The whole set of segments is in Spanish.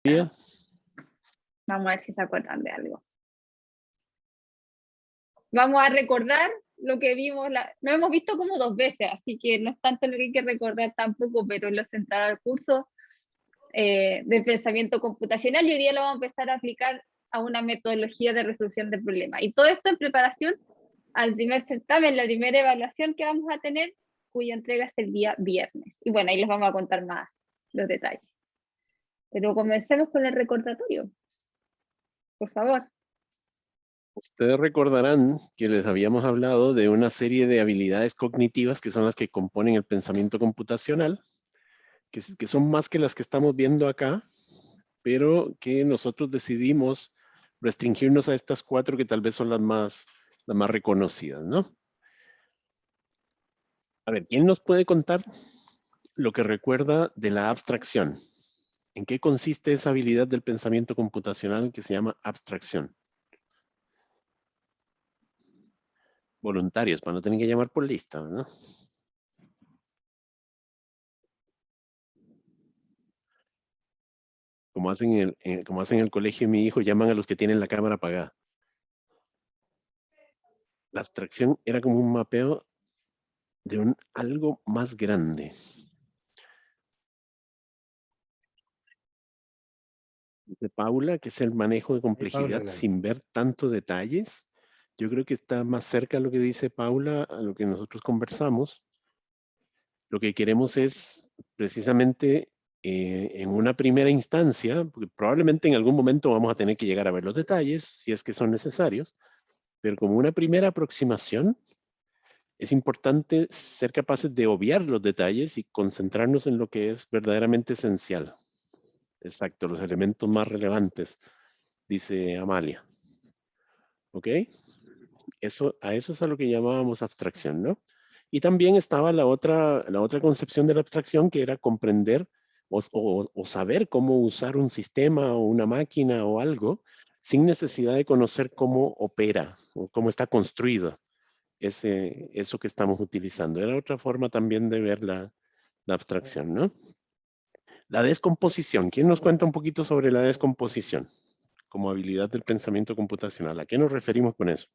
Bien. Vamos a ver si se acuerdan de algo. Vamos a recordar lo que vimos, lo hemos visto como 2 veces, así que no es tanto lo que hay que recordar tampoco, pero lo centrado al curso de pensamiento computacional y hoy día lo vamos a empezar a aplicar a una metodología de resolución de problemas. Y todo esto en preparación al primer certamen, la primera evaluación que vamos a tener, cuya entrega es el día viernes. Y bueno, ahí les vamos a contar más los detalles. Pero comencemos con el recordatorio. Por favor. Ustedes recordarán que les habíamos hablado de una serie de habilidades cognitivas que son las que componen el pensamiento computacional, que son más que las que estamos viendo acá, pero que nosotros decidimos restringirnos a estas 4 que tal vez son las más reconocidas, ¿no? A ver, ¿quién nos puede contar lo que recuerda de la abstracción? ¿En qué consiste esa habilidad del pensamiento computacional que se llama abstracción? Voluntarios, para no tener que llamar por lista, ¿no? Como hacen en el colegio de mi hijo, llaman a los que tienen la cámara apagada. La abstracción era como un mapeo de algo más grande. De Paula, que es el manejo de complejidad sin ver tantos detalles. Yo creo que está más cerca a lo que dice Paula, a lo que nosotros conversamos. Lo que queremos es precisamente en una primera instancia, porque probablemente en algún momento vamos a tener que llegar a ver los detalles, si es que son necesarios, pero como una primera aproximación, es importante ser capaces de obviar los detalles y concentrarnos en lo que es verdaderamente esencial. Exacto, los elementos más relevantes, dice Amalia. ¿Ok? A eso es a lo que llamábamos abstracción, ¿no? Y también estaba la otra concepción de la abstracción, que era comprender o saber cómo usar un sistema o una máquina o algo sin necesidad de conocer cómo opera o cómo está construido eso que estamos utilizando. Era otra forma también de ver la abstracción, ¿no? La descomposición. ¿Quién nos cuenta un poquito sobre la descomposición como habilidad del pensamiento computacional? ¿A qué nos referimos con eso?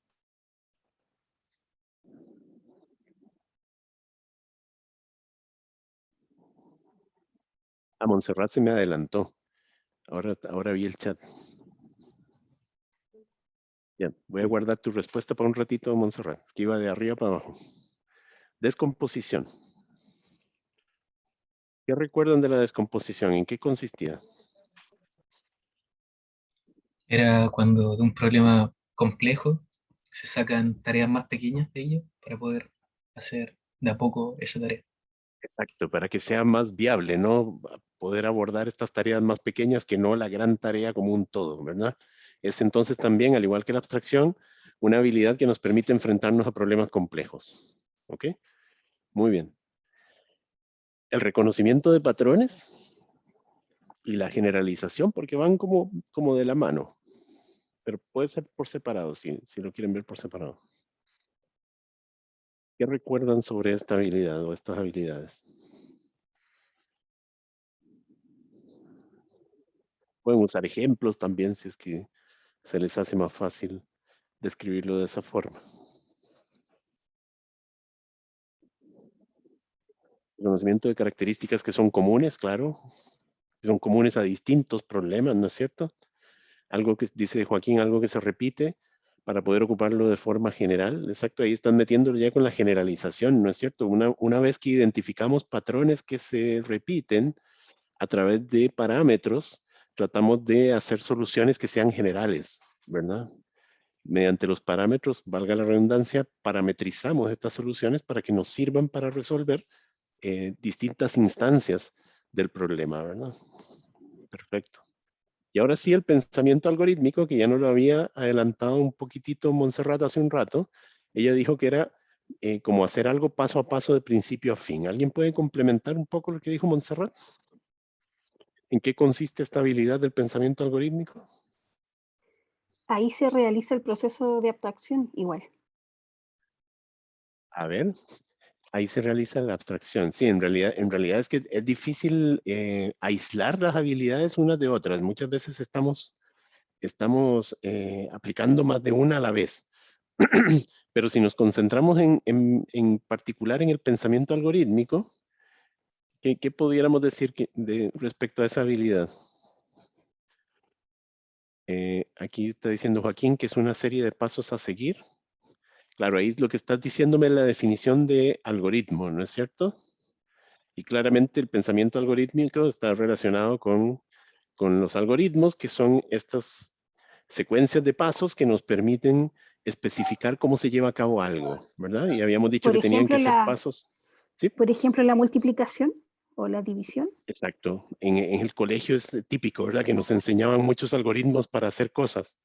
A Montserrat se me adelantó. Ahora vi el chat. Bien, voy a guardar tu respuesta para un ratito, Montserrat, que iba de arriba para abajo. Descomposición. ¿Qué recuerdan de la descomposición? ¿En qué consistía? Era cuando de un problema complejo se sacan tareas más pequeñas de ello para poder hacer de a poco esa tarea. Exacto, para que sea más viable, ¿no? Poder abordar estas tareas más pequeñas que no la gran tarea como un todo, ¿verdad? Es entonces también, al igual que la abstracción, una habilidad que nos permite enfrentarnos a problemas complejos. ¿Ok? Muy bien. El reconocimiento de patrones y la generalización, porque van como de la mano, pero puede ser por separado, si lo quieren ver por separado. ¿Qué recuerdan sobre esta habilidad o estas habilidades? Pueden usar ejemplos también si es que se les hace más fácil describirlo de esa forma. Conocimiento de características que son comunes, claro, que son comunes a distintos problemas, ¿no es cierto? Algo que dice Joaquín, algo que se repite para poder ocuparlo de forma general. Exacto, ahí están metiéndolo ya con la generalización, ¿no es cierto? Una vez que identificamos patrones que se repiten a través de parámetros, tratamos de hacer soluciones que sean generales, ¿verdad? Mediante los parámetros, valga la redundancia, parametrizamos estas soluciones para que nos sirvan para resolver distintas instancias del problema, ¿verdad? Perfecto. Y ahora sí, el pensamiento algorítmico, que ya nos lo había adelantado un poquitito Montserrat hace un rato, ella dijo que era como hacer algo paso a paso de principio a fin. ¿Alguien puede complementar un poco lo que dijo Montserrat? ¿En qué consiste esta habilidad del pensamiento algorítmico? Ahí se realiza el proceso de abstracción igual. A ver, Ahí se realiza la abstracción. Sí, en realidad es que es difícil aislar las habilidades unas de otras. Muchas veces estamos aplicando más de una a la vez. Pero si nos concentramos en particular en el pensamiento algorítmico, ¿qué pudiéramos decir respecto a esa habilidad? Aquí está diciendo Joaquín que es una serie de pasos a seguir. Claro, ahí lo que estás diciéndome es la definición de algoritmo, ¿no es cierto? Y claramente el pensamiento algorítmico está relacionado con los algoritmos, que son estas secuencias de pasos que nos permiten especificar cómo se lleva a cabo algo, ¿verdad? Y habíamos dicho Por que tenían que ejemplo, ser pasos. ¿Sí? por ejemplo, la multiplicación o la división. Exacto. En el colegio es típico, ¿verdad? Que nos enseñaban muchos algoritmos para hacer cosas,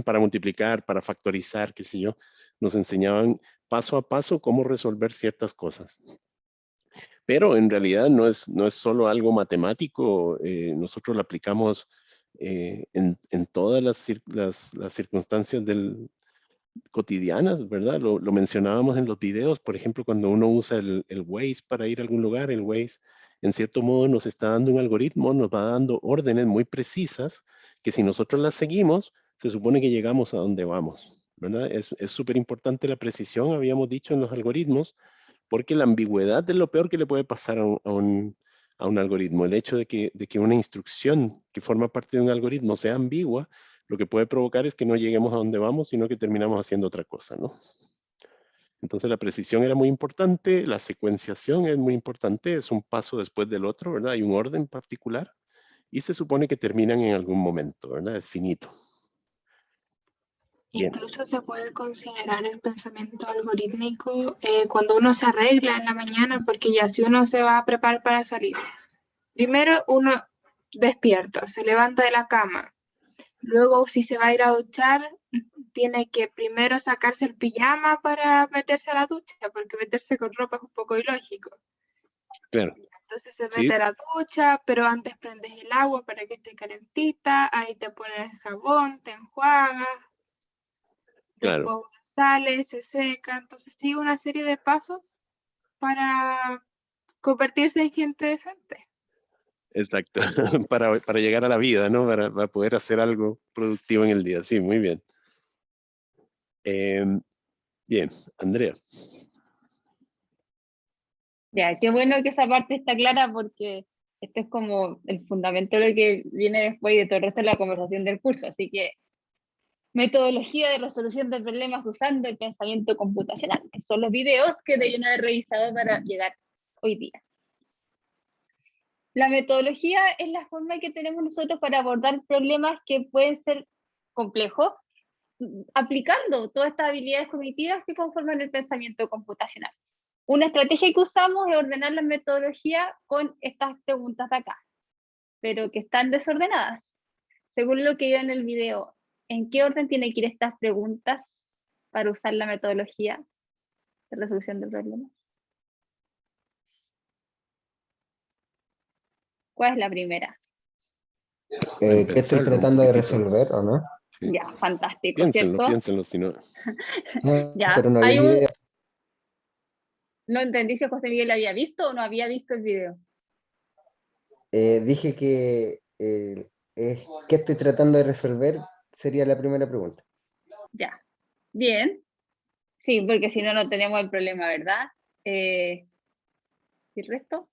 para multiplicar, para factorizar, qué sé yo. Nos enseñaban paso a paso cómo resolver ciertas cosas. Pero en realidad no es solo algo matemático, nosotros lo aplicamos en todas las circunstancias cotidianas, ¿verdad? Lo mencionábamos en los videos, por ejemplo, cuando uno usa el Waze para ir a algún lugar, el Waze en cierto modo nos está dando un algoritmo, nos va dando órdenes muy precisas que si nosotros las seguimos, se supone que llegamos a donde vamos, ¿verdad? Es súper importante la precisión, habíamos dicho en los algoritmos, porque la ambigüedad es lo peor que le puede pasar a un algoritmo. El hecho de que una instrucción que forma parte de un algoritmo sea ambigua, lo que puede provocar es que no lleguemos a donde vamos, sino que terminamos haciendo otra cosa, ¿no? Entonces la precisión era muy importante, la secuenciación es muy importante, es un paso después del otro, ¿verdad? Hay un orden particular y se supone que terminan en algún momento, ¿verdad? Es finito. Bien. Incluso se puede considerar el pensamiento algorítmico cuando uno se arregla en la mañana, porque ya si uno se va a preparar para salir, primero uno despierta, se levanta de la cama, luego si se va a ir a duchar, tiene que primero sacarse el pijama para meterse a la ducha, porque meterse con ropa es un poco ilógico. Claro. Entonces se mete a la ducha, pero antes prendes el agua para que esté calentita, ahí te pones el jabón, te enjuagas. Claro. Después sale, se seca, entonces sigue una serie de pasos para convertirse en gente decente. Exacto, para llegar a la vida, ¿no? Para poder hacer algo productivo en el día. Sí, muy bien. Bien, Andrea. Ya, qué bueno que esa parte está clara porque esto es como el fundamento de lo que viene después de todo el resto de la conversación del curso. Así que metodología de resolución de problemas usando el pensamiento computacional, que son los videos que deberían haber revisado para llegar hoy día. La metodología es la forma que tenemos nosotros para abordar problemas que pueden ser complejos, aplicando todas estas habilidades cognitivas que conforman el pensamiento computacional. Una estrategia que usamos es ordenar la metodología con estas preguntas de acá, pero que están desordenadas. Según lo que veo en el video, ¿en qué orden tienen que ir estas preguntas para usar la metodología de resolución de problemas? ¿Cuál es la primera? ¿Qué estoy tratando de resolver o no? Sí. Ya, fantástico, Piénsenlo, ¿cierto? piénsenlo, si no. Ya, Pero no hay había idea. ¿No entendí si José Miguel había visto o no había visto el video? Dije que ¿qué estoy tratando de resolver? Sería la primera pregunta. Ya, bien. Sí, porque si no, no tenemos el problema, ¿verdad? ¿Y el resto?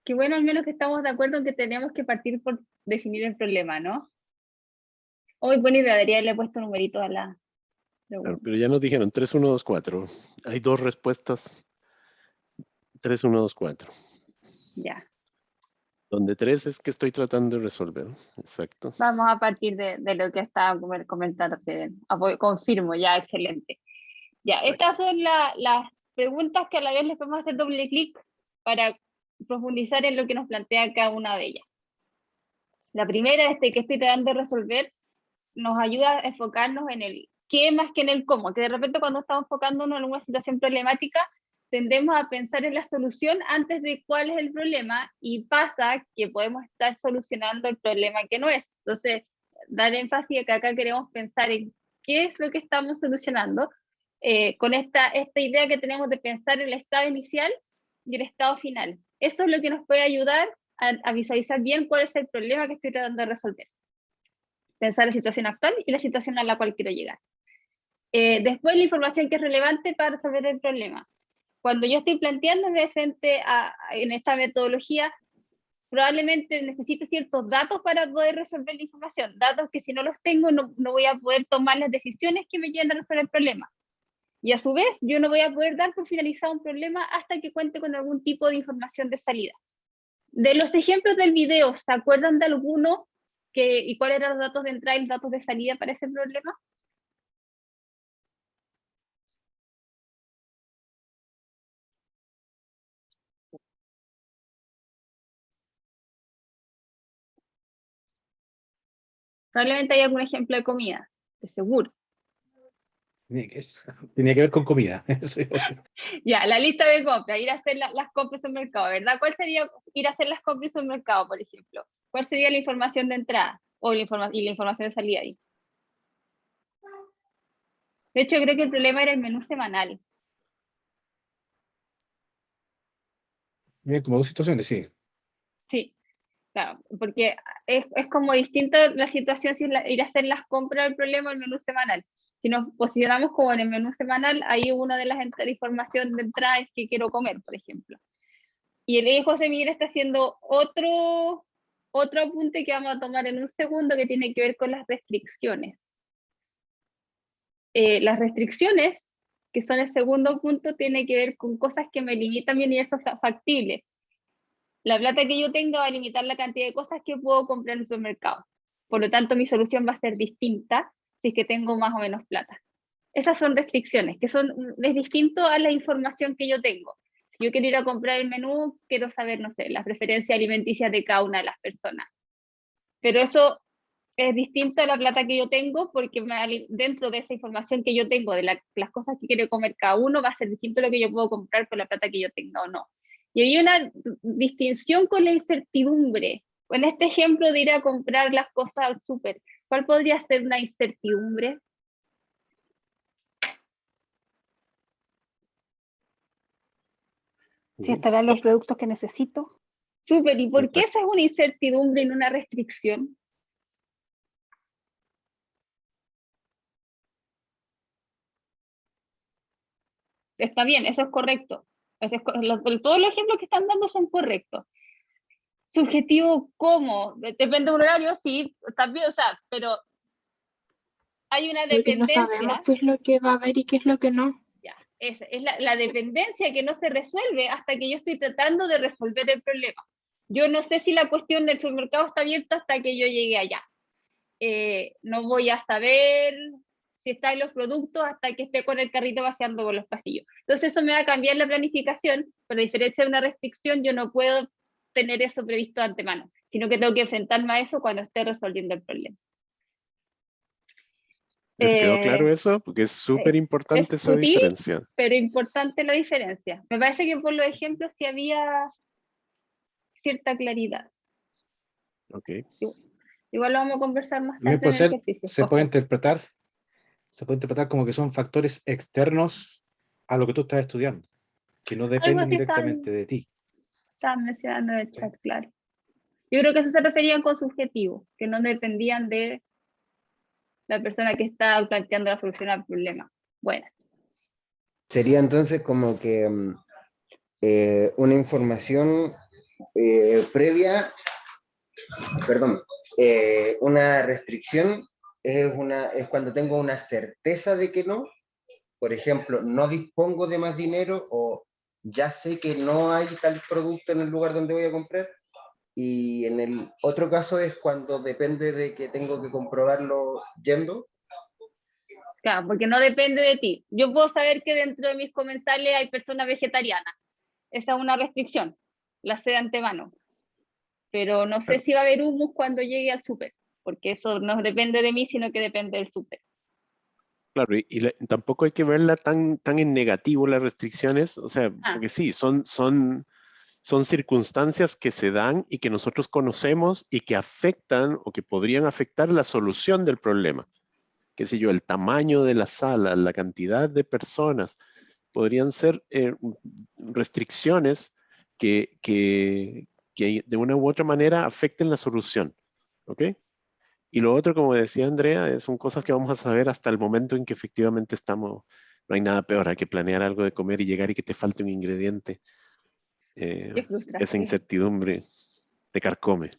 Qué bueno, al menos que estamos de acuerdo en que tenemos que partir por definir el problema, ¿no? Hoy, buena idea, debería haberle puesto numeritos a la pregunta. Claro, pero ya nos dijeron 3, 1, 2, 4. Hay dos respuestas. 3, 1, 2, 4. Ya. Donde 3 es que estoy tratando de resolver. Exacto. Vamos a partir de lo que estaba comentando. Confirmo, ya, excelente. Ya, Exacto. estas son las preguntas que a la vez les podemos hacer doble clic para profundizar en lo que nos plantea cada una de ellas. La primera, que estoy tratando de resolver, nos ayuda a enfocarnos en el qué más que en el cómo, que de repente cuando estamos enfocándonos en una situación problemática, tendemos a pensar en la solución antes de cuál es el problema, y pasa que podemos estar solucionando el problema que no es. Entonces, dar énfasis a que acá queremos pensar en qué es lo que estamos solucionando, con esta idea que tenemos de pensar el estado inicial y el estado final. Eso es lo que nos puede ayudar a visualizar bien cuál es el problema que estoy tratando de resolver. Pensar la situación actual y la situación a la cual quiero llegar. Después, la información que es relevante para resolver el problema. Cuando yo estoy planteándome frente en esta metodología, probablemente necesite ciertos datos para poder resolver la información. Datos que si no los tengo, no voy a poder tomar las decisiones que me lleven a resolver el problema. Y a su vez, yo no voy a poder dar por finalizado un problema hasta que cuente con algún tipo de información de salida. De los ejemplos del video, ¿se acuerdan de alguno? ¿Y cuáles eran los datos de entrada y los datos de salida para ese problema? Probablemente hay algún ejemplo de comida, de seguro. Tenía que ver con comida. Sí. Ya, la lista de compras, ir a hacer las compras en el mercado, ¿verdad? ¿Cuál sería ir a hacer las compras en el mercado, por ejemplo? ¿Cuál sería la información de entrada y la información de salida ahí? De hecho, creo que el problema era el menú semanal. Bien, como dos situaciones, sí. Sí, claro, porque es como distinto la situación si ir a hacer las compras del problema o el menú semanal. Si nos posicionamos como en el menú semanal, ahí una de las información de entrada es que quiero comer, por ejemplo. Y el José Miguel está haciendo otro apunte que vamos a tomar en un segundo, que tiene que ver con las restricciones. Las restricciones, que son el segundo punto, tiene que ver con cosas que me limitan mi universo factible. La plata que yo tenga va a limitar la cantidad de cosas que puedo comprar en el supermercado. Por lo tanto, mi solución va a ser distinta si es que tengo más o menos plata. Esas son restricciones, es distinto a la información que yo tengo. Si yo quiero ir a comprar el menú, quiero saber, no sé, las preferencias alimenticias de cada una de las personas. Pero eso es distinto a la plata que yo tengo, porque dentro de esa información que yo tengo, de las cosas que quiere comer cada uno, va a ser distinto a lo que yo puedo comprar por la plata que yo tenga o no. Y hay una distinción con la incertidumbre. En este ejemplo de ir a comprar las cosas al súper, ¿cuál podría ser una incertidumbre? Si estarán los productos que necesito. Súper, ¿y por qué esa es una incertidumbre en una restricción? Está bien, eso es correcto. Todos los ejemplos que están dando son correctos. Subjetivo, ¿cómo? Depende de un horario, sí, también, o sea, pero hay una dependencia. Porque no sabemos qué es lo que va a haber y qué es lo que no. Ya, es la dependencia que no se resuelve hasta que yo estoy tratando de resolver el problema. Yo no sé si la cuestión del supermercado está abierta hasta que yo llegue allá. No voy a saber si están los productos hasta que esté con el carrito vaciando por los pasillos. Entonces eso me va a cambiar la planificación, pero a diferencia de una restricción, yo no puedo tener eso previsto de antemano, sino que tengo que enfrentarme a eso cuando esté resolviendo el problema. ¿Les quedó claro eso? Porque es súper importante esa sutil, diferencia. Pero importante la diferencia. Me parece que por los ejemplos sí había cierta claridad. Ok. Igual lo vamos a conversar más tarde. También puede en el ser, ejercicio. se puede interpretar como que son factores externos a lo que tú estás estudiando, que no dependen directamente de ti. Estaban mencionando en el chat, claro. Yo creo que eso se referían con subjetivo, que no dependían de la persona que está planteando la solución al problema. Bueno. Sería entonces como que una información previa, perdón, una restricción es cuando tengo una certeza de que no. Por ejemplo, no dispongo de más dinero o ya sé que no hay tal producto en el lugar donde voy a comprar. Y en el otro caso es cuando depende de que tengo que comprobarlo yendo. Claro, porque no depende de ti. Yo puedo saber que dentro de mis comensales hay personas vegetarianas. Esa es una restricción, la sé de antemano. Pero no sé si va a haber hummus cuando llegue al súper, porque eso no depende de mí, sino que depende del súper. Claro, tampoco hay que verla tan en negativo las restricciones, o sea, porque sí, son circunstancias que se dan y que nosotros conocemos y que afectan o que podrían afectar la solución del problema. Qué sé yo, el tamaño de la sala, la cantidad de personas, podrían ser restricciones que de una u otra manera afecten la solución. ¿Ok? Y lo otro, como decía Andrea, son cosas que vamos a saber hasta el momento en que efectivamente no hay nada peor, hay que planear algo de comer y llegar y que te falte un ingrediente. Qué Esa frustración. incertidumbre te carcome.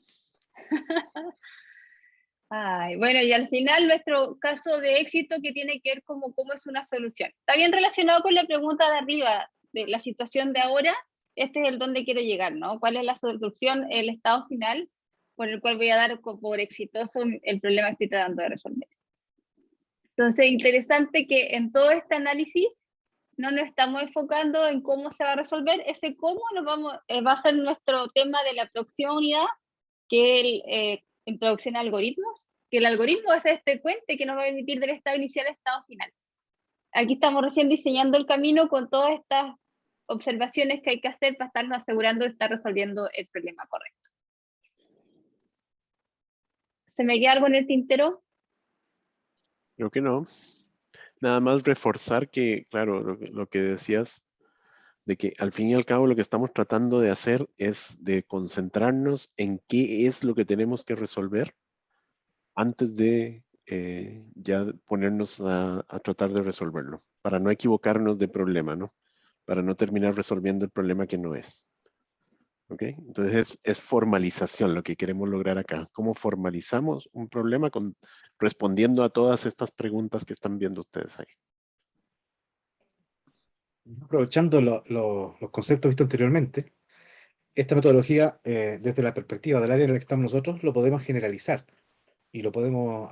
Ay, bueno, y al final nuestro caso de éxito que tiene que ver como cómo es una solución. Está bien relacionado con la pregunta de arriba, de la situación de ahora, este es el donde quiero llegar, ¿no? ¿Cuál es la solución, el estado final por el cual voy a dar por exitoso el problema que estoy tratando de resolver? Entonces, interesante que en todo este análisis no nos estamos enfocando en cómo se va a resolver, ese cómo va a ser nuestro tema de la próxima unidad, que es introducción a algoritmos, que el algoritmo es este puente que nos va a permitir del estado inicial al estado final. Aquí estamos recién diseñando el camino con todas estas observaciones que hay que hacer para estarnos asegurando de estar resolviendo el problema correcto. ¿Se me queda algo en el tintero? Creo que no. Nada más reforzar que, claro, lo que decías, de que al fin y al cabo lo que estamos tratando de hacer es de concentrarnos en qué es lo que tenemos que resolver antes de ya ponernos a tratar de resolverlo, para no equivocarnos de problema, ¿no? Para no terminar resolviendo el problema que no es. ¿Ok? Entonces es formalización lo que queremos lograr acá. ¿Cómo formalizamos un problema respondiendo a todas estas preguntas que están viendo ustedes ahí? Aprovechando los conceptos vistos anteriormente, esta metodología, desde la perspectiva del área en la que estamos nosotros, lo podemos generalizar y lo podemos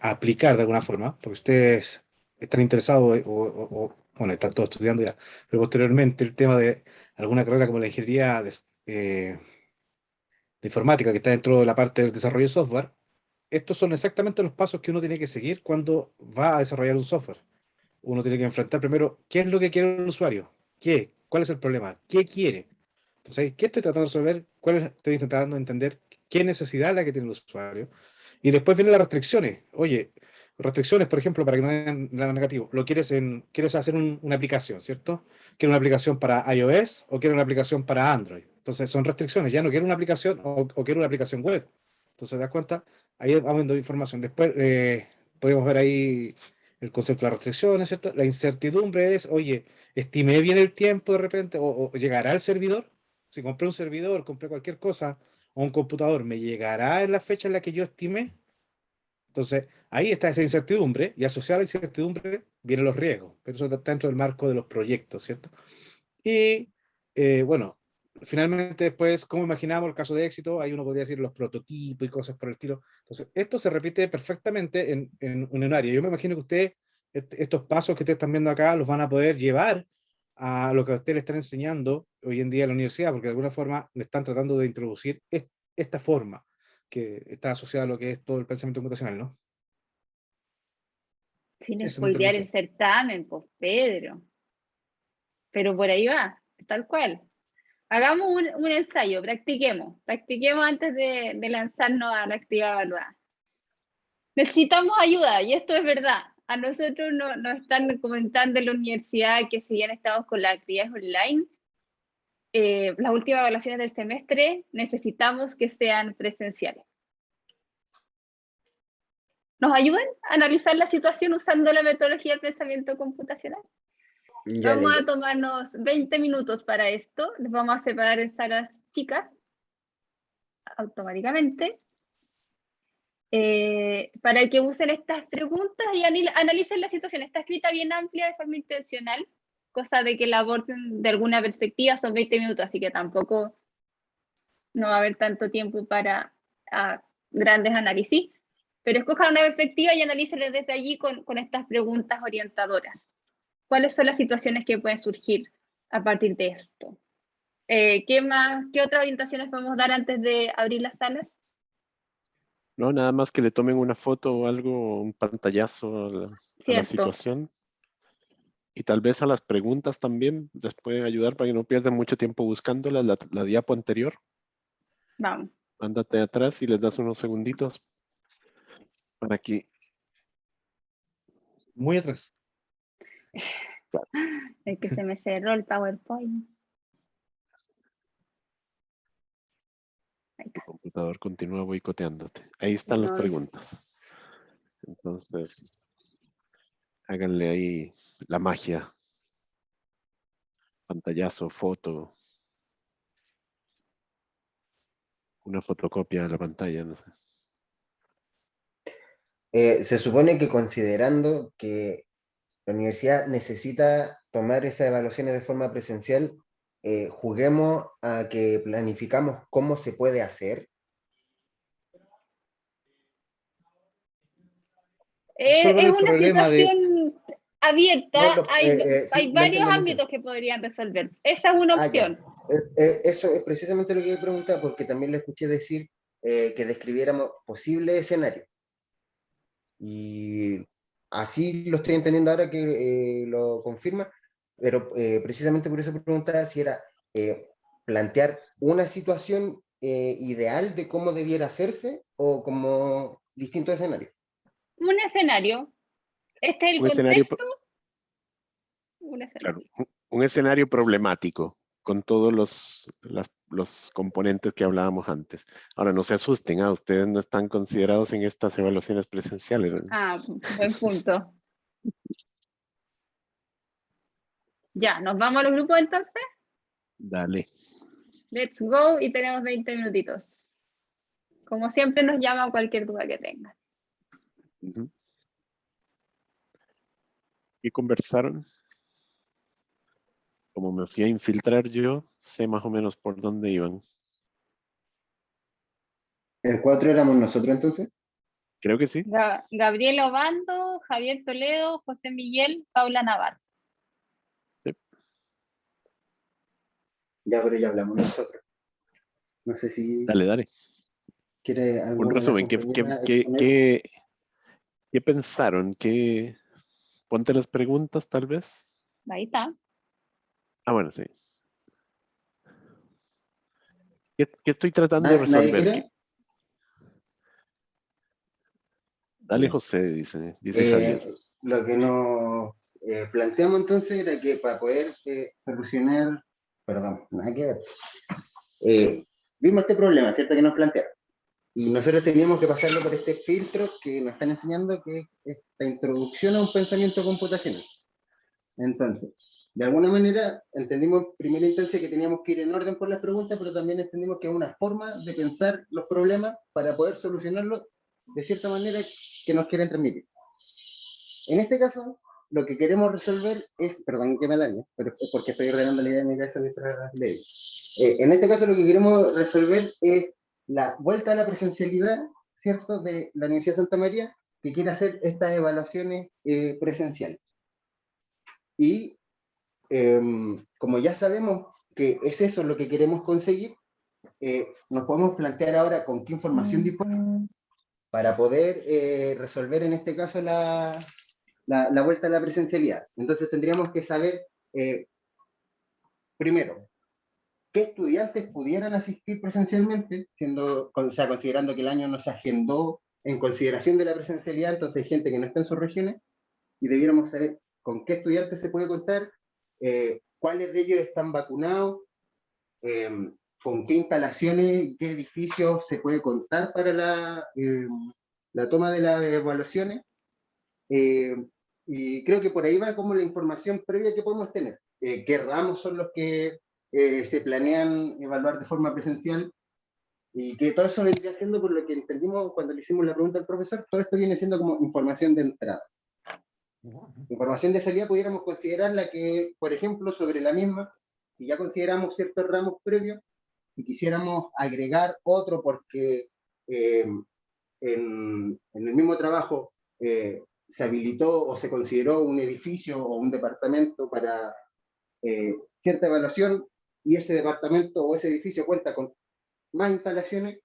aplicar de alguna forma, porque ustedes están interesados bueno, están todos estudiando ya, pero posteriormente el tema de alguna carrera como la ingeniería de informática, que está dentro de la parte del desarrollo de software, estos son exactamente los pasos que uno tiene que seguir cuando va a desarrollar un software. Uno tiene que enfrentar primero qué es lo que quiere el usuario, cuál es el problema, qué quiere. Entonces, ¿qué estoy tratando de resolver? Estoy intentando entender qué necesidad es la que tiene el usuario. Y después vienen las restricciones. Oye, restricciones, por ejemplo, para que no vean nada negativo. Quieres hacer una aplicación, ¿cierto? ¿Quieres una aplicación para iOS o quieres una aplicación para Android? Entonces, son restricciones. Ya no quiero una aplicación o quiero una aplicación web. Entonces, ¿te das cuenta? Ahí vamos viendo información. Después, podemos ver ahí el concepto de las restricciones, ¿cierto? La incertidumbre es, oye, estimé bien el tiempo de repente, o llegará el servidor. Si compré un servidor, compré cualquier cosa, o un computador, ¿me llegará en la fecha en la que yo estimé? Entonces, ahí está esa incertidumbre, y asociada a la incertidumbre vienen los riesgos, pero eso está dentro del marco de los proyectos, ¿cierto? Y, bueno, finalmente después, ¿cómo imaginamos el caso de éxito? Ahí uno podría decir los prototipos y cosas por el estilo. Entonces, esto se repite perfectamente en un área. Yo me imagino que ustedes, estos pasos que ustedes están viendo acá, los van a poder llevar a lo que a ustedes le están enseñando hoy en día en la universidad, porque de alguna forma le están tratando de introducir esta forma que está asociada a lo que es todo el pensamiento computacional, ¿no? Sin Esa es mi spoilear el intervención. certamen, pues Pedro. Pero por ahí va, tal cual. Hagamos un ensayo, practiquemos antes de lanzarnos a la actividad evaluada. Necesitamos ayuda, y esto es verdad. A nosotros nos están comentando en la universidad que si bien estamos con las actividades online, las últimas evaluaciones del semestre necesitamos que sean presenciales. ¿Nos ayudan a analizar la situación usando la metodología del pensamiento computacional? Vamos a tomarnos 20 minutos para esto. Les vamos a separar en salas chicas automáticamente para que usen estas preguntas y analicen la situación. Está escrita bien amplia de forma intencional, cosa de que la aborden de alguna perspectiva. Son 20 minutos, así que tampoco no va a haber tanto tiempo para grandes análisis, pero escojan una perspectiva y analícenla desde allí con estas preguntas orientadoras. ¿Cuáles son las situaciones que pueden surgir a partir de esto? ¿Qué otras orientaciones podemos dar antes de abrir las salas? No, nada más que le tomen una foto o algo, un pantallazo a la Cierto. situación. Y tal vez a las preguntas también les pueden ayudar para que no pierdan mucho tiempo buscándolas. La diapo anterior, Vamos. ándate atrás y les das unos segunditos para que... Muy atrás. Es que se me cerró el PowerPoint. Ahí tu está. computador continúa boicoteándote. Ahí están las No, preguntas. Entonces, háganle ahí la magia. Pantallazo, foto. Una fotocopia de la pantalla, no sé. Se supone que considerando que la universidad necesita tomar esas evaluaciones de forma presencial, juguemos a que planificamos cómo se puede hacer. Resuelvan Es el una problema de... situación abierta, No, hay sí, varios lo ámbitos entiendo. que podrían resolver. Esa es una Ah, ya. opción. Eso es precisamente lo que me preguntaba, porque también le escuché decir que describiéramos posibles escenarios. Y así lo estoy entendiendo ahora que lo confirma, pero precisamente por eso preguntaba si era plantear una situación ideal de cómo debiera hacerse o como distintos escenarios. Un escenario. Este es el Un escenario, contexto. Un claro, escenario. un escenario problemático con todos los componentes que hablábamos antes. Ahora, no se asusten, ustedes no están considerados en estas evaluaciones presenciales. Ah, buen punto. Ya, ¿nos vamos a los grupos entonces? Dale. Let's go y tenemos 20 minutitos. Como siempre nos llama cualquier duda que tengan. Ujú. ¿Qué conversaron? Como me fui a infiltrar yo, sé más o menos por dónde iban. ¿El 4 éramos nosotros entonces? Creo que sí. Gabriel Obando, Javier Toledo, José Miguel, Paula Navarro. Sí. Ya, pero ya hablamos nosotros. No sé si Dale. quiere Un alguna resumen, compañera exponer. ¿qué pensaron? Ponte las preguntas, tal vez. Ahí está. Bueno, sí. ¿Qué estoy tratando de ¿Nadie resolver? quiere? Dale, Ya. José, dice Javier. Lo que nos planteamos entonces era que para poder solucionar, perdón, nada que ver, vimos este problema, ¿cierto? Que nos plantearon. Y nosotros teníamos que pasarlo por este filtro que nos están enseñando, que es esta introducción a un pensamiento computacional. Entonces, de alguna manera, entendimos en primera instancia que teníamos que ir en orden por las preguntas, pero también entendimos que es una forma de pensar los problemas para poder solucionarlos de cierta manera que nos quieren transmitir. En este caso, lo que queremos resolver es, perdón que me alargue, pero es porque estoy ordenando la idea en mi cabeza mientras leo. En este caso, lo que queremos resolver es la vuelta a la presencialidad, ¿cierto?, de la Universidad de Santa María, que quiere hacer estas evaluaciones presenciales. Y como ya sabemos que es eso lo que queremos conseguir, nos podemos plantear ahora con qué información disponemos para poder resolver en este caso la vuelta a la presencialidad. Entonces tendríamos que saber, primero, qué estudiantes pudieran asistir presencialmente, considerando que el año no se agendó en consideración de la presencialidad, entonces hay gente que no está en sus regiones, y debiéramos saber con qué estudiantes se puede contar, cuáles de ellos están vacunados, con qué instalaciones, qué edificios se puede contar para la toma de las evaluaciones. Y creo que por ahí va como la información previa que podemos tener. ¿Qué ramos son los que se planean evaluar de forma presencial? Y que todo eso vendría siendo, por lo que entendimos cuando le hicimos la pregunta al profesor, todo esto viene siendo como información de entrada. Información de salida pudiéramos considerarla que, por ejemplo, sobre la misma, si ya consideramos ciertos ramos previos, y quisiéramos agregar otro porque en el mismo trabajo se habilitó o se consideró un edificio o un departamento para cierta evaluación, y ese departamento o ese edificio cuenta con más instalaciones,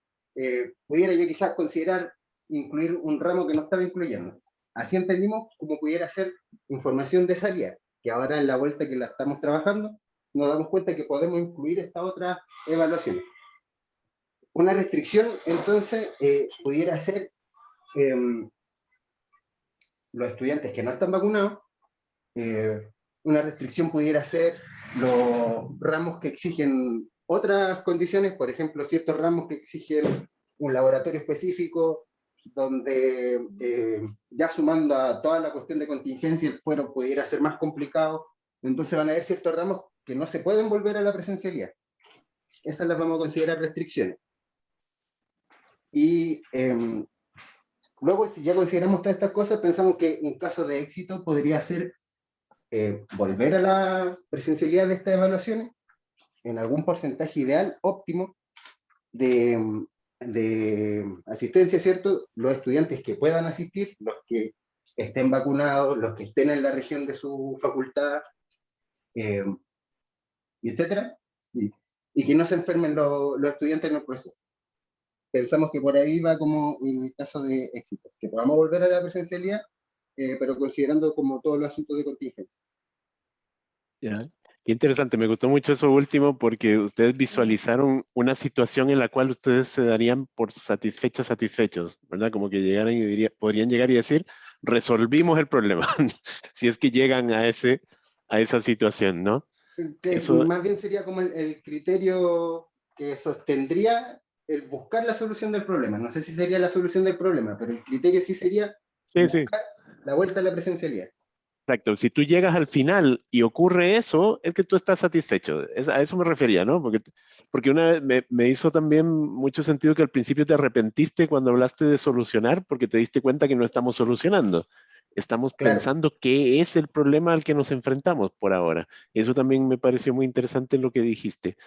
pudiera yo quizás considerar incluir un ramo que no estaba incluyendo. así entendimos cómo pudiera ser información de salida, que ahora en la vuelta que la estamos trabajando, nos damos cuenta que podemos incluir esta otra evaluación. Una restricción, entonces, pudiera ser los estudiantes que no están vacunados. Una restricción pudiera ser los ramos que exigen otras condiciones, por ejemplo, ciertos ramos que exigen un laboratorio específico, donde ya sumando a toda la cuestión de contingencia, el fuero pudiera ser más complicado. Entonces van a haber ciertos ramos que no se pueden volver a la presencialidad. Esas las vamos a considerar restricciones. Y luego, si ya consideramos todas estas cosas, pensamos que un caso de éxito podría ser volver a la presencialidad de estas evaluaciones en algún porcentaje ideal óptimo de asistencia, ¿cierto? Los estudiantes que puedan asistir, los que estén vacunados, los que estén en la región de su facultad, etcétera, y que no se enfermen los estudiantes en el proceso. Pensamos que por ahí va como el caso de éxito, que podamos volver a la presencialidad, pero considerando como todos los asuntos de contingencia. Ya. Qué interesante, me gustó mucho eso último porque ustedes visualizaron una situación en la cual ustedes se darían por satisfechos, ¿verdad? Como que llegaran y podrían llegar y decir, resolvimos el problema, si es que llegan a esa situación, ¿no? Que eso, más bien sería como el criterio que sostendría el buscar la solución del problema. No sé si sería la solución del problema, pero el criterio sí sería buscar la vuelta a la presencialidad. Exacto, si tú llegas al final y ocurre eso, es que tú estás satisfecho. A eso me refería, ¿no? Porque una vez me hizo también mucho sentido que al principio te arrepentiste cuando hablaste de solucionar, porque te diste cuenta que no estamos solucionando. Estamos pensando qué es el problema al que nos enfrentamos por ahora. Eso también me pareció muy interesante lo que dijiste.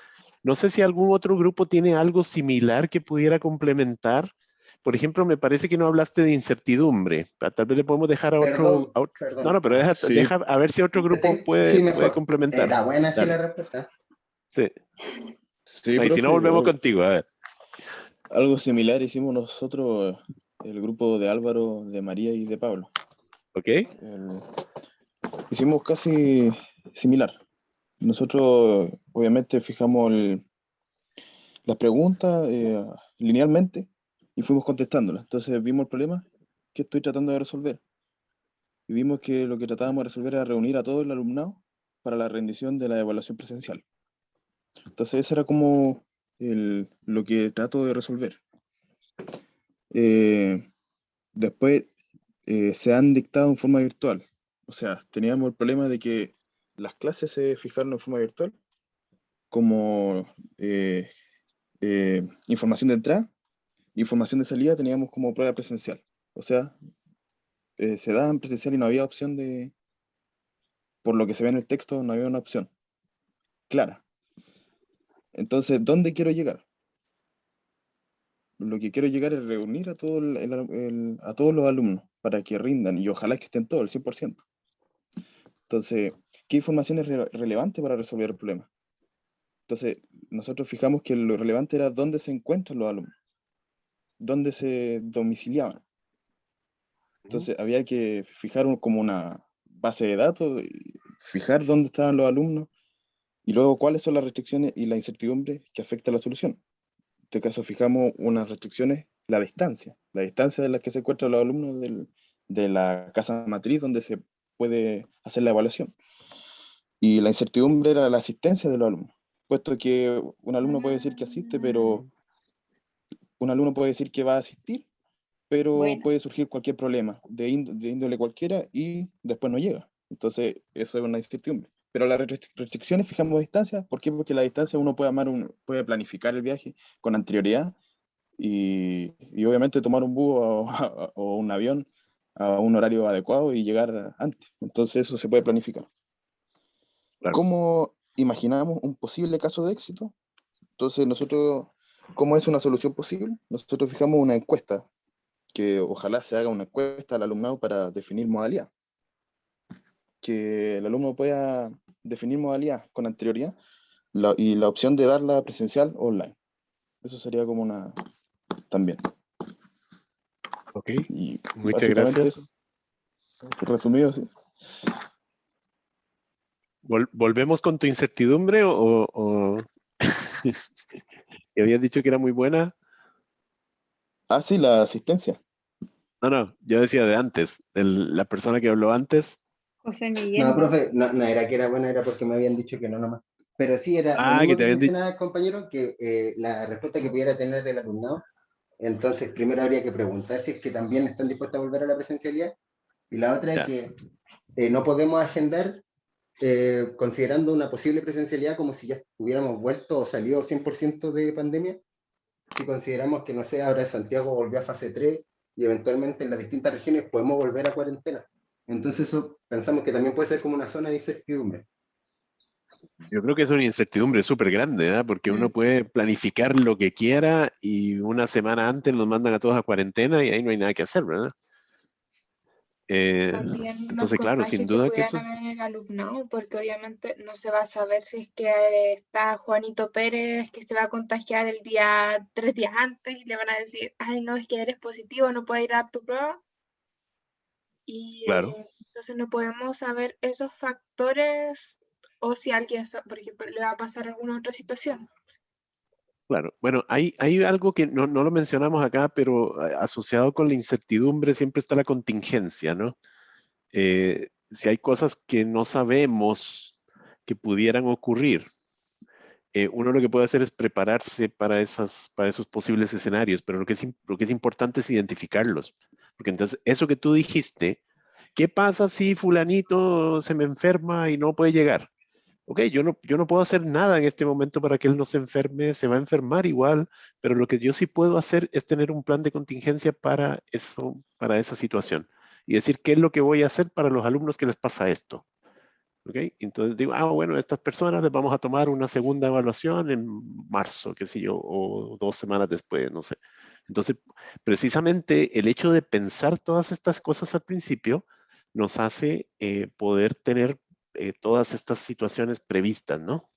No sé si algún otro grupo tiene algo similar que pudiera complementar. Por ejemplo, me parece que no hablaste de incertidumbre. Tal vez le podemos dejar a otro... Perdón. No, pero deja a ver si otro grupo puede complementar. Era buena así la respuesta. Sí. Sí, Y si no, volvemos contigo, a ver. Algo similar hicimos nosotros, el grupo de Álvaro, de María y de Pablo. ¿Ok? Hicimos casi similar. Nosotros, obviamente, fijamos las preguntas linealmente y fuimos contestándolas. Entonces vimos el problema que estoy tratando de resolver. Y vimos que lo que tratábamos de resolver era reunir a todo el alumnado para la rendición de la evaluación presencial. Entonces eso era como lo que trato de resolver. Después se han dictado en forma virtual. O sea, teníamos el problema de que las clases se fijaron en forma virtual como información de entrada, información de salida teníamos como prueba presencial. O sea, se daba en presencial y no había opción por lo que se ve en el texto, no había una opción clara. Entonces, ¿dónde quiero llegar? Lo que quiero llegar es reunir a todos los alumnos para que rindan y ojalá que estén todos, el 100%. Entonces, ¿qué información es relevante para resolver el problema? Entonces, nosotros fijamos que lo relevante era dónde se encuentran los alumnos, dónde se domiciliaban. Entonces, había que fijar como una base de datos, fijar dónde estaban los alumnos y luego cuáles son las restricciones y la incertidumbre que afecta a la solución. En este caso, fijamos unas restricciones, la distancia de la que se encuentran los alumnos de la casa matriz donde se puede hacer la evaluación. Y la incertidumbre era la asistencia de los alumnos, puesto que un alumno puede decir que asiste, pero un alumno puede decir que va a asistir, pero puede surgir cualquier problema de índole cualquiera y después no llega. Entonces, eso es una incertidumbre. Pero las restricciones fijamos distancia. ¿Por qué? Porque la distancia uno puede planificar el viaje con anterioridad y obviamente tomar un bus o un avión a un horario adecuado y llegar antes. Entonces, eso se puede planificar. Claro. ¿Cómo imaginamos un posible caso de éxito? Entonces, nosotros, ¿cómo es una solución posible? Nosotros fijamos una encuesta, que ojalá se haga una encuesta al alumnado para definir modalidad. Que el alumno pueda definir modalidad con anterioridad y la opción de darla presencial o online. Eso sería como una también. Ok, muchas gracias. Eso. Resumido, sí. ¿Volvemos con tu incertidumbre o que habías dicho que era muy buena? Ah, sí, la asistencia. No, yo decía de antes, la persona que habló antes. José Miguel. No, profe, no era que era buena, era porque me habían dicho que no nomás. Pero sí, era lo mismo Que te que habían dicho. mencionaba, compañero, que la respuesta que pudiera tener del alumnado. Entonces, primero habría que preguntar si es que también están dispuestos a volver a la presencialidad. Y la otra es que no podemos agendar considerando una posible presencialidad como si ya hubiéramos vuelto o salido 100% de pandemia. Si consideramos que, no sé, ahora Santiago volvió a fase 3 y eventualmente en las distintas regiones podemos volver a cuarentena. Entonces eso pensamos que también puede ser como una zona de incertidumbre. Yo creo que es una incertidumbre súper grande, ¿eh? Porque uno puede planificar lo que quiera y una semana antes nos mandan a todos a cuarentena y ahí no hay nada que hacer, ¿verdad? También los Entonces, claro, sin contagios que duda que pudieran eso... haber en el alumnado, porque obviamente no se va a saber si es que está Juanito Pérez que se va a contagiar el día 3 días antes y le van a decir, ay, no, es que eres positivo, no puedes ir a tu prueba. Y Claro. entonces no podemos saber esos factores o si alguien, por ejemplo, le va a pasar alguna otra situación. Claro, bueno, hay algo que no lo mencionamos acá, pero asociado con la incertidumbre siempre está la contingencia, ¿no? Si hay cosas que no sabemos que pudieran ocurrir, uno lo que puede hacer es prepararse para esos posibles escenarios, pero lo que es importante es identificarlos. Porque entonces, eso que tú dijiste, ¿qué pasa si fulanito se me enferma y no puede llegar? Ok, yo no puedo hacer nada en este momento para que él no se enferme, se va a enfermar igual, pero lo que yo sí puedo hacer es tener un plan de contingencia para eso, para esa situación. Y decir qué es lo que voy a hacer para los alumnos que les pasa esto. ¿Ok? Entonces digo, bueno, a estas personas les vamos a tomar una segunda evaluación en marzo, qué sé yo, o 2 semanas después, no sé. Entonces, precisamente el hecho de pensar todas estas cosas al principio nos hace poder tener todas estas situaciones previstas, ¿no?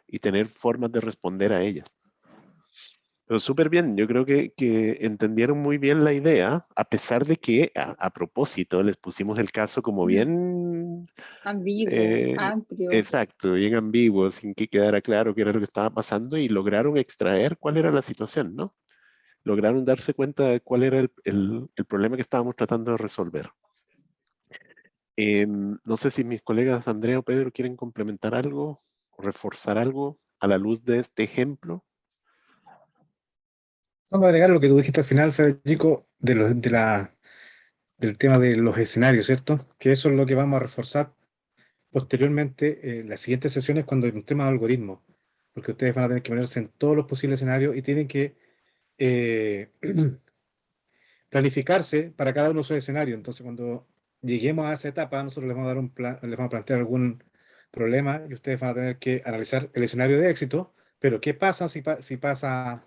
Y tener formas de responder a ellas. Pero súper bien, yo creo que entendieron muy bien la idea, a pesar de que a propósito les pusimos el caso como bien ambiguo, amplio. Exacto, bien ambiguo, sin que quedara claro qué era lo que estaba pasando y lograron extraer cuál era la situación, ¿no? Lograron darse cuenta de cuál era el problema que estábamos tratando de resolver. No sé si mis colegas Andrea o Pedro quieren complementar algo o reforzar algo a la luz de este ejemplo. Vamos a agregar lo que tú dijiste al final, Federico, del tema de los escenarios, ¿cierto? Que eso es lo que vamos a reforzar posteriormente en las siguientes sesiones cuando entremos al algoritmo, porque ustedes van a tener que ponerse en todos los posibles escenarios y tienen que planificarse para cada uno de esos escenarios. Entonces, cuando lleguemos a esa etapa, nosotros les vamos a dar un plan, les vamos a plantear algún problema y ustedes van a tener que analizar el escenario de éxito, pero ¿qué pasa si pasa,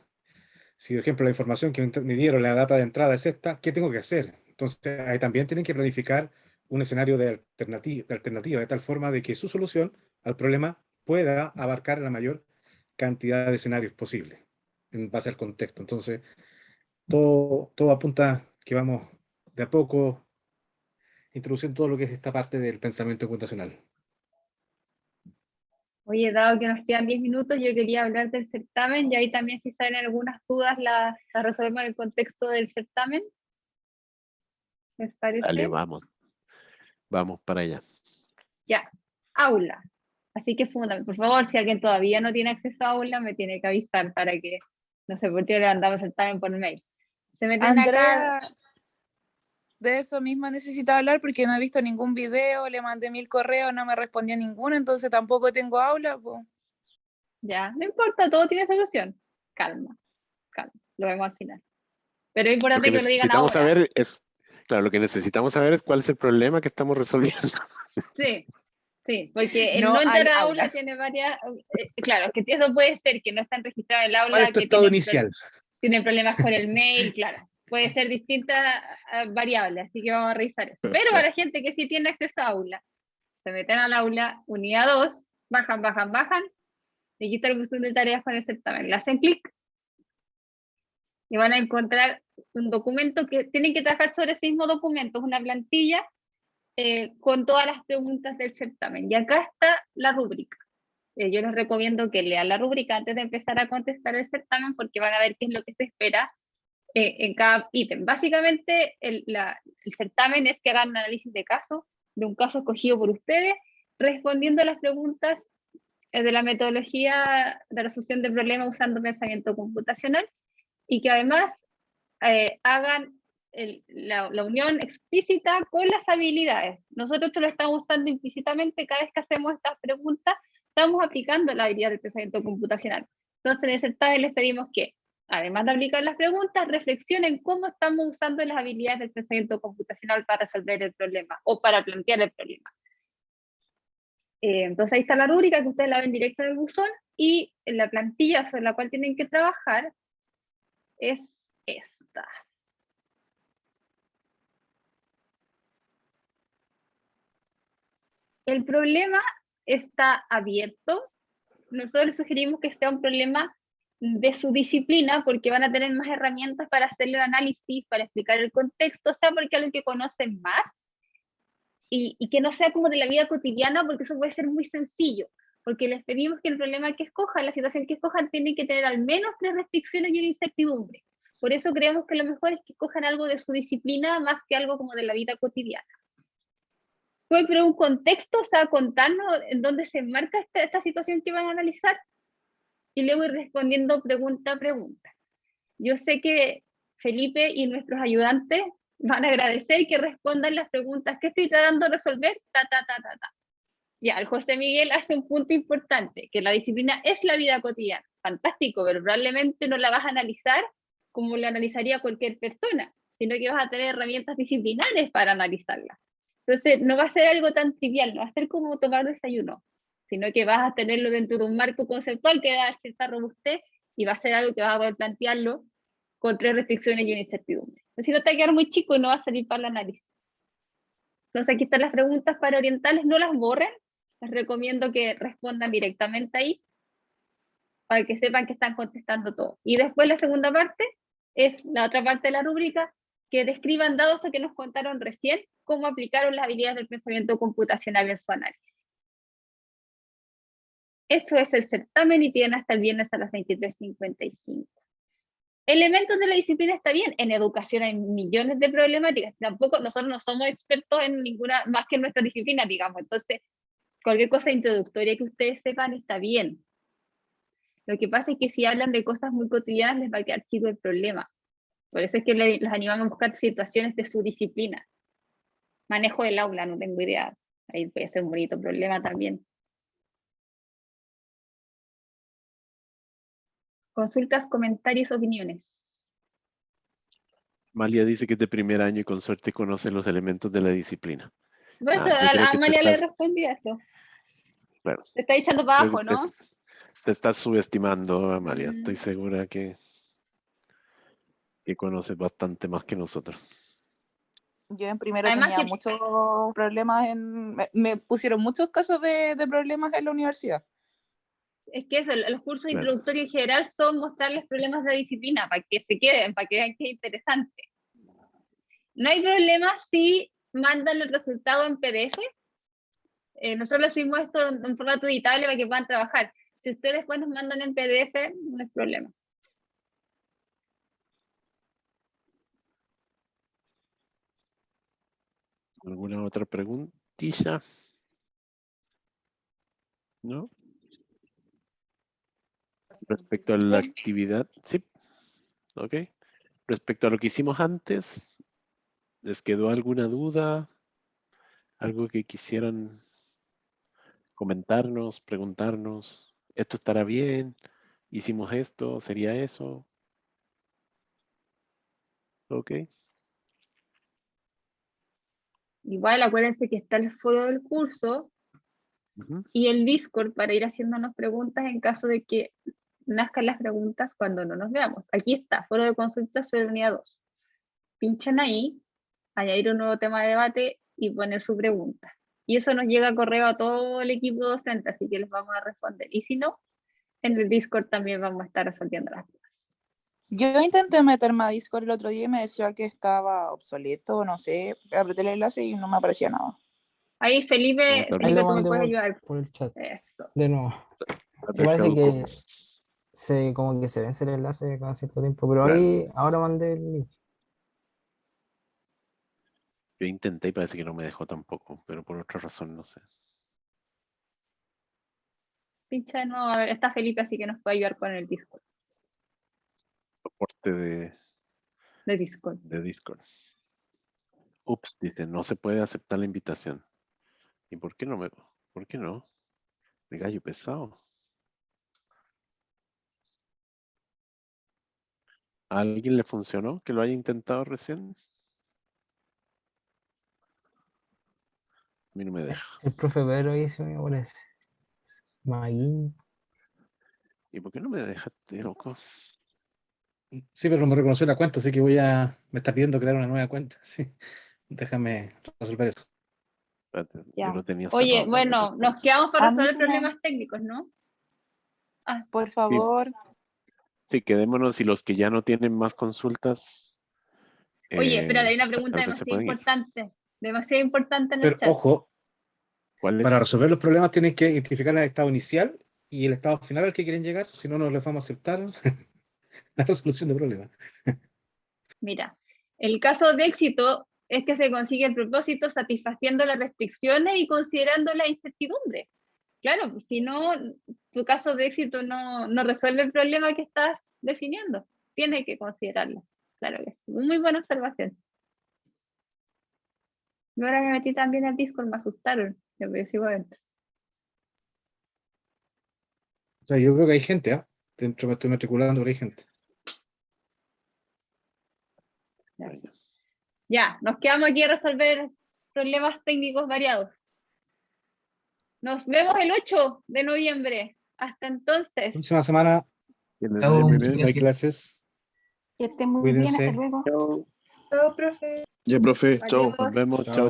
si por ejemplo la información que me dieron, la data de entrada es esta, ¿qué tengo que hacer? Entonces, ahí también tienen que planificar un escenario de alternativa, de tal forma de que su solución al problema pueda abarcar la mayor cantidad de escenarios posible en base al contexto. Entonces, todo apunta que vamos de a poco introduciendo todo lo que es esta parte del pensamiento computacional. Oye, dado que nos quedan 10 minutos, yo quería hablar del certamen y ahí también si salen algunas dudas las resolvemos en el contexto del certamen. ¿Les parece? Dale, vamos para allá. Ya, aula. Así que fundamental. Por favor, si alguien todavía no tiene acceso a aula, me tiene que avisar para que, no sé por qué le mandamos el certamen por mail. Se meten Andrea, acá. de eso mismo necesita hablar porque no he visto ningún video, le mandé 1000 correos, no me respondió ninguno, entonces tampoco tengo aula, po. Ya, no importa, todo tiene solución. Calma, lo vemos al final. Pero es Lo importante que que lo digan necesitamos ahora. saber es, claro, lo que necesitamos saber es cuál es el problema que estamos resolviendo. Sí, porque el No no hay entrar a aula aula. tiene varias, claro, que eso puede ser que no están registrados en el ¿Cuál es aula, tu que estado inicial? tienen problemas con el mail, claro, puede ser distintas variables, así que vamos a revisar eso. Pero para la gente que sí tiene acceso a aula, se meten al aula, unidad 2, bajan, y aquí está el buzón de tareas con el certamen, le hacen clic y van a encontrar un documento que tienen que trabajar sobre ese mismo documento, es una plantilla con todas las preguntas del certamen. Y acá está la rúbrica. Yo les recomiendo que lean la rúbrica antes de empezar a contestar el certamen porque van a ver qué es lo que se espera en cada ítem. Básicamente el certamen es que hagan un análisis de caso, de un caso escogido por ustedes, respondiendo a las preguntas de la metodología de resolución de problemas usando pensamiento computacional y que además hagan la unión explícita con las habilidades. Nosotros esto lo estamos usando implícitamente cada vez que hacemos estas preguntas, estamos aplicando la habilidad del pensamiento computacional. Entonces en el certamen les pedimos que, además de aplicar las preguntas, reflexionen cómo estamos usando las habilidades del pensamiento computacional para resolver el problema o para plantear el problema. Entonces ahí está la rúbrica que ustedes la ven directo en el buzón y la plantilla sobre la cual tienen que trabajar es esta. El problema está abierto. Nosotros les sugerimos que sea un problema de su disciplina porque van a tener más herramientas para hacer el análisis, para explicar el contexto, o sea, porque es algo que conocen más y que no sea como de la vida cotidiana porque eso puede ser muy sencillo, porque les pedimos que el problema que escojan, la situación que escojan, tiene que tener al menos 3 restricciones y una incertidumbre. Por eso creemos que lo mejor es que escojan algo de su disciplina más que algo como de la vida cotidiana. Pueden poner un contexto, o sea, contarnos en dónde se enmarca esta situación que van a analizar y luego ir respondiendo pregunta a pregunta. Yo sé que Felipe y nuestros ayudantes van a agradecer que respondan las preguntas que estoy tratando de resolver, Ya, el José Miguel hace un punto importante, que la disciplina es la vida cotidiana. Fantástico, pero probablemente no la vas a analizar como la analizaría cualquier persona, sino que vas a tener herramientas disciplinares para analizarla. Entonces, no va a ser algo tan trivial, no va a ser como tomar desayuno, sino que vas a tenerlo dentro de un marco conceptual que va a dar cierta robustez y va a ser algo que vas a poder plantearlo con 3 restricciones y una incertidumbre. Si no te va a quedar muy chico y no va a salir para el análisis. Entonces aquí están las preguntas para orientales, no las borren, les recomiendo que respondan directamente ahí para que sepan que están contestando todo. Y después la segunda parte es la otra parte de la rúbrica, que describan, dados a que nos contaron recién, cómo aplicaron las habilidades del pensamiento computacional en su análisis. Eso es el certamen y tienen hasta el viernes a las 23:55. Elementos de la disciplina está bien, en educación hay millones de problemáticas, tampoco nosotros no somos expertos en ninguna más que en nuestra disciplina, digamos, entonces cualquier cosa introductoria que ustedes sepan está bien. Lo que pasa es que si hablan de cosas muy cotidianas les va a quedar chico el problema. Por eso es que los animamos a buscar situaciones de su disciplina. Manejo del aula, no tengo idea. Ahí puede ser un bonito problema también. Consultas, comentarios, opiniones. Amalia dice que es de primer año y con suerte conoce los elementos de la disciplina. Bueno, yo creo a que Amalia le respondí a eso. Claro, Te está echando para abajo, ¿no? te estás subestimando, Amalia. Estoy segura que conoces bastante más que nosotros. Yo en primero Además tenía que- muchos problemas me pusieron muchos casos de problemas en la universidad. Es que eso, los cursos Claro. introductorios en general son mostrarles problemas de disciplina para que se queden, para que vean que es interesante. No hay problema si mandan el resultado en PDF. Nosotros hicimos esto en formato editable para que puedan trabajar. Si ustedes después nos mandan en PDF, no hay problema. ¿Alguna otra preguntilla? ¿No? Respecto a la actividad, sí. Ok. Respecto a lo que hicimos antes, ¿les quedó alguna duda? ¿Algo que quisieran comentarnos, preguntarnos? ¿Esto estará bien? ¿Hicimos esto? ¿Sería eso? Ok. Igual acuérdense que está el foro del curso Ujú. y el Discord para ir haciéndonos preguntas en caso de que nazcan las preguntas cuando no nos veamos. Aquí está, foro de consultas sobre unidad 2. Pinchan ahí, añadir un nuevo tema de debate y poner su pregunta. Y eso nos llega a correo a todo el equipo docente, así que les vamos a responder. Y si no, en el Discord también vamos a estar resolviendo las dudas. Yo intenté meterme a Discord el otro día y me decía que estaba obsoleto, no sé, apreté el enlace y no me aparecía nada. Ahí Felipe, Ahí Ahí Felipe, lo tú me mandé puedes ayudar. por el chat. Eso. De nuevo. Sí, parece que como que se vence el enlace cada cierto tiempo, pero Claro. ahí ahora mandé el link. Yo intenté y parece que no me dejó tampoco, pero por otra razón no sé. Pincha de nuevo, a ver, está Felipe, así que nos puede ayudar con el Discord. Soporte de Discord. Discord. Ups, dice, no se puede aceptar la invitación. ¿Y por qué no? ¿Por qué no? De gallo pesado. ¿A alguien le funcionó que lo haya intentado recién? A mí no me deja. El profe Pedro ahí se me parece. Maguín. ¿Y por qué no me deja, loco? Sí, pero no me reconoció la cuenta, así que me está pidiendo crear una nueva cuenta. Sí, déjame resolver eso. Espérate, Ya. yo lo tenía Oye, cerrado, bueno, parece, por nos eso. quedamos para A mí resolver se me- problemas técnicos, ¿no? Por favor. Sí, quedémonos y los que ya no tienen más consultas. Oye, espera, hay una pregunta tal vez se demasiado pueden ir. importante. Demasiado importante en el Pero chat. ojo, ¿Cuál para es? resolver los problemas tienen que identificar el estado inicial y el estado final al que quieren llegar, si no, no les vamos a aceptar la resolución de problemas. Mira, el caso de éxito es que se consigue el propósito satisfaciendo las restricciones y considerando la incertidumbre. Claro, pues, si no, tu caso de éxito no resuelve el problema que estás definiendo. Tienes que considerarlo. Claro que es muy buena observación. Yo ahora me metí también al Discord, me asustaron. Yo sigo adentro. O sea, yo creo que hay gente, ¿ah? Dentro me estoy matriculando, pero hay gente. Ya, nos quedamos aquí a resolver problemas técnicos variados. Nos vemos el 8 de noviembre. Hasta entonces. Próxima semana Chao, Muy muchas bien. no hay gracias. clases. Que estén muy bien, hasta Cuídense. luego. Chao. Chao, profe. Ya, profe, chao. Adiós. Nos vemos. Chao. Chao.